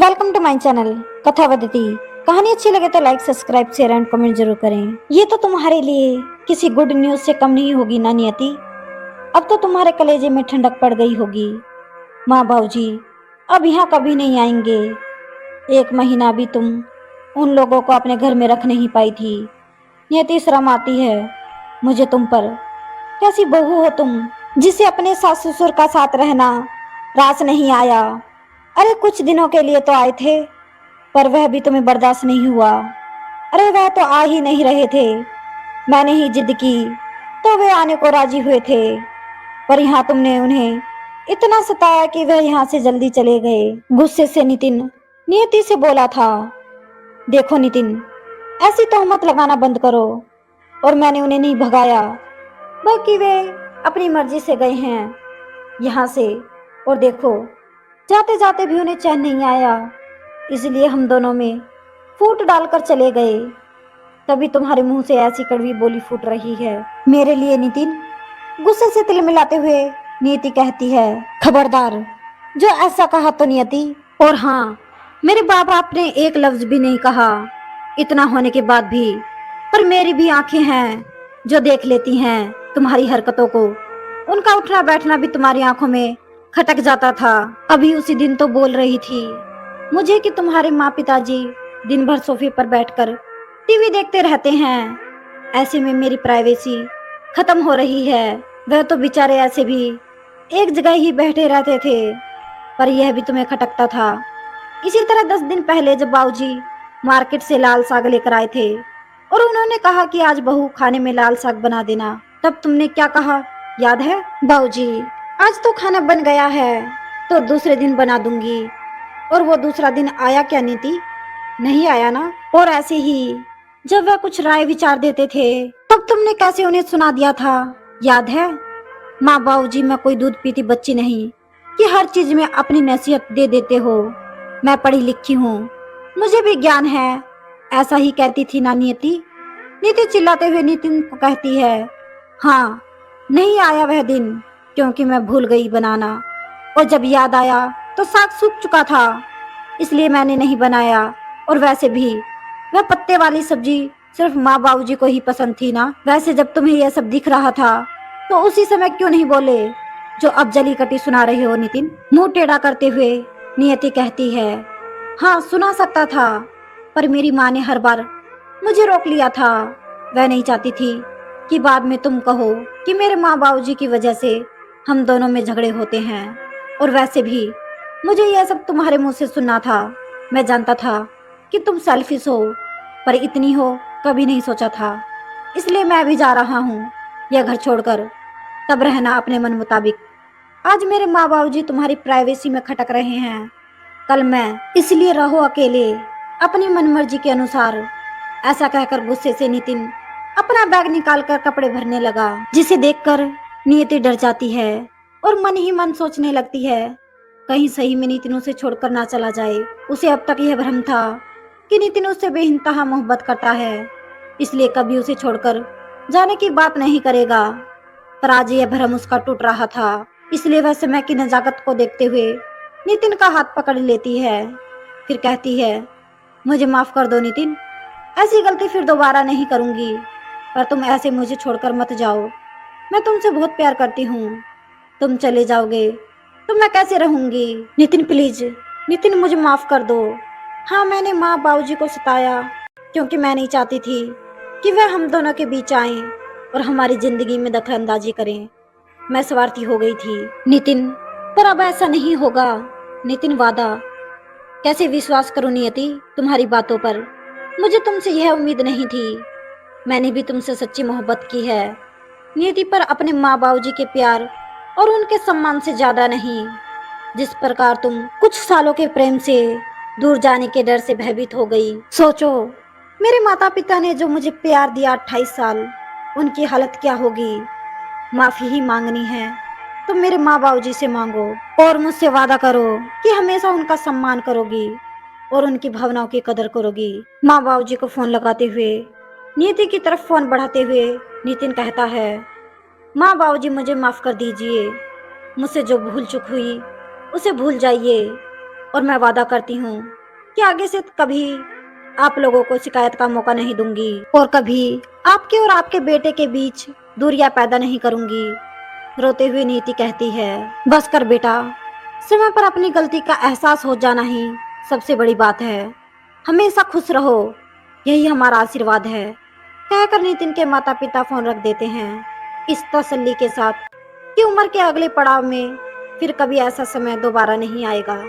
Welcome to my channel Kathavadati. कहानी अच्छी लगे तो like subscribe share and comment जरूर करें। ये तो तुम्हारे लिए किसी गुड न्यूज से कम नहीं होगी ना नियति। अब तो तुम्हारे कलेजे में ठंडक पड़ गई होगी। माँ बाबूजी अब यहाँ कभी नहीं आएंगे। 1 महीना भी तुम उन लोगों को अपने घर में रख नहीं पाई थी। नियति शर्म आती है मुझे तुम पर। कैसी बहू हो तुम जिसे अपने सास ससुर का साथ रहना रास नहीं आया। अरे कुछ दिनों के लिए तो आए थे पर वह भी तुम्हें बर्दाश्त नहीं हुआ। अरे वह तो आ ही नहीं रहे थे, मैंने ही जिद की तो वे आने को राजी हुए थे। पर यहाँ तुमने उन्हें इतना सताया कि वह यहाँ से जल्दी चले गए। गुस्से से नितिन नियति से बोला था, देखो नितिन, ऐसी तोहमत लगाना बंद करो। और मैंने उन्हें नहीं भगाया, बल्कि वे अपनी मर्जी से गए हैं यहाँ से। और देखो जाते जाते भी उन्हें चैन नहीं आया, इसलिए हम दोनों में फूट डालकर चले गए। तभी तुम्हारे मुंह से ऐसी कड़वी बोली फूट रही है मेरे लिए। नितिन गुस्से से तिल मिलाते हुए नियति कहती है, खबरदार जो ऐसा कहा तो नियति। और हाँ, मेरे बाप बाप ने एक लफ्ज भी नहीं कहा इतना होने के बाद भी। पर मेरी भी आंखें हैं जो देख लेती हैं तुम्हारी हरकतों को। उनका उठना बैठना भी तुम्हारी आंखों में खटक जाता था। अभी उसी दिन तो बोल रही थी मुझे कि तुम्हारे माँ पिताजी दिन भर सोफे पर बैठकर टीवी देखते रहते हैं। ऐसे में मेरी प्राइवेसी खत्म हो रही है। वह तो बेचारे ऐसे भी एक जगह ही बैठे रहते थे, पर यह भी तुम्हें खटकता था। इसी तरह 10 दिन पहले जब बाबूजी मार्केट से लाल साग लेकर आए थे और उन्होंने कहा कि आज बहू खाने में लाल साग बना देना, तब तुमने क्या कहा याद है? बाबूजी आज तो खाना बन गया है तो दूसरे दिन बना दूंगी। और वो दूसरा दिन आया क्या नीति? नहीं आया ना। और ऐसे ही जब वह कुछ राय विचार देते थे तब तुमने कैसे उन्हें सुना दिया था, याद है? माँ बाबूजी मैं कोई दूध पीती बच्ची नहीं कि हर चीज में अपनी नसीहत दे देते हो। मैं पढ़ी लिखी हूँ, मुझे भी ज्ञान है, ऐसा ही कहती थी ना नियति। नियति चिल्लाते हुए नितिन को कहती है, हाँ नहीं आया वह दिन क्योंकि मैं भूल गई बनाना। और जब याद आया तो साग सूख चुका था, इसलिए मैंने नहीं बनाया। और वैसे भी वह पत्ते वाली सब्जी सिर्फ माँ बाबूजी को ही पसंद थी ना। वैसे जब तुम्हें यह सब दिख रहा था तो उसी समय क्यों नहीं बोले जो अब जली कटी सुना रहे हो? नितिन मुंह टेढ़ा करते हुए नियति कहती है, हाँ सुना सकता था, पर मेरी माँ ने हर बार मुझे रोक लिया था। वह नहीं चाहती थी कि बाद में तुम कहो कि मेरे माँ बाबूजी की वजह से हम दोनों में झगड़े होते हैं। और वैसे भी मुझे यह सब तुम्हारे मुंह से सुनना था। मैं जानता था कि तुम सेल्फिश हो, पर इतनी हो कभी नहीं सोचा था। इसलिए मैं भी जा रहा हूँ यह घर छोड़कर, तब रहना अपने मन मुताबिक। आज मेरे माँ बाबूजी तुम्हारी प्राइवेसी में खटक रहे हैं, कल मैं, इसलिए रहो अकेले अपनी मनमर्जी के अनुसार। ऐसा कहकर गुस्से से नितिन अपना बैग निकालकर कपड़े भरने लगा, जिसे देखकर नियति डर जाती है और मन ही मन सोचने लगती है कहीं सही में नितिन उसे छोड़कर ना चला जाए। उसे अब तक यह भ्रम था कि नितिन उससे बेइंतहा मोहब्बत करता है, इसलिए कभी उसे छोड़कर जाने की बात नहीं करेगा। पर आज यह भ्रम उसका टूट रहा था, इसलिए वह समय की नजाकत को देखते हुए नितिन का हाथ पकड़ लेती है। फिर कहती है, मुझे माफ कर दो नितिन, ऐसी गलती फिर दोबारा नहीं करूंगी। पर तुम ऐसे मुझे छोड़कर मत जाओ, मैं तुमसे बहुत प्यार करती हूँ। तुम चले जाओगे तो मैं कैसे रहूंगी? नितिन प्लीज, नितिन मुझे माफ कर दो। हाँ मैंने माँ बाबूजी को सताया क्योंकि मैं नहीं चाहती थी कि वह हम दोनों के बीच आए और हमारी जिंदगी में दखलंदाजी करें। मैं स्वार्थी हो गई थी नितिन, पर अब ऐसा नहीं होगा। नितिन वादा। कैसे विश्वास करूं नियति तुम्हारी बातों पर? मुझे तुमसे यह उम्मीद नहीं थी। मैंने भी तुमसे सच्ची मोहब्बत की है नियति, पर अपने माँ बाबूजी के प्यार और उनके सम्मान से ज्यादा नहीं। जिस प्रकार तुम कुछ सालों के प्रेम से दूर जाने के डर से भयभीत हो गई। सोचो मेरे माता पिता ने जो मुझे प्यार दिया 28 साल, उनकी हालत क्या होगी? माफी ही मांगनी है तो मेरे माँ बाबूजी से मांगो और मुझसे वादा करो कि हमेशा उनका सम्मान करोगी और उनकी भावनाओं की कदर करोगी। माँ बाबूजी को फोन लगाते हुए नियति की तरफ फोन बढ़ाते हुए नितिन कहता है, माँ बाबूजी मुझे माफ कर दीजिए, मुझसे जो भूल चूक हुई उसे भूल जाइए। और मैं वादा करती हूँ कि आगे से कभी आप लोगों को शिकायत का मौका नहीं दूंगी और कभी आपके और आपके बेटे के बीच दूरियां पैदा नहीं करूंगी। रोते हुए नीति कहती है, बस कर बेटा, समय पर अपनी गलती का एहसास हो जाना ही सबसे बड़ी बात है। हमेशा खुश रहो, यही हमारा आशीर्वाद है। कहकर नितिन के माता पिता फोन रख देते हैं, इस तसल्ली के साथ कि उम्र के अगले पड़ाव में फिर कभी ऐसा समय दोबारा नहीं आएगा।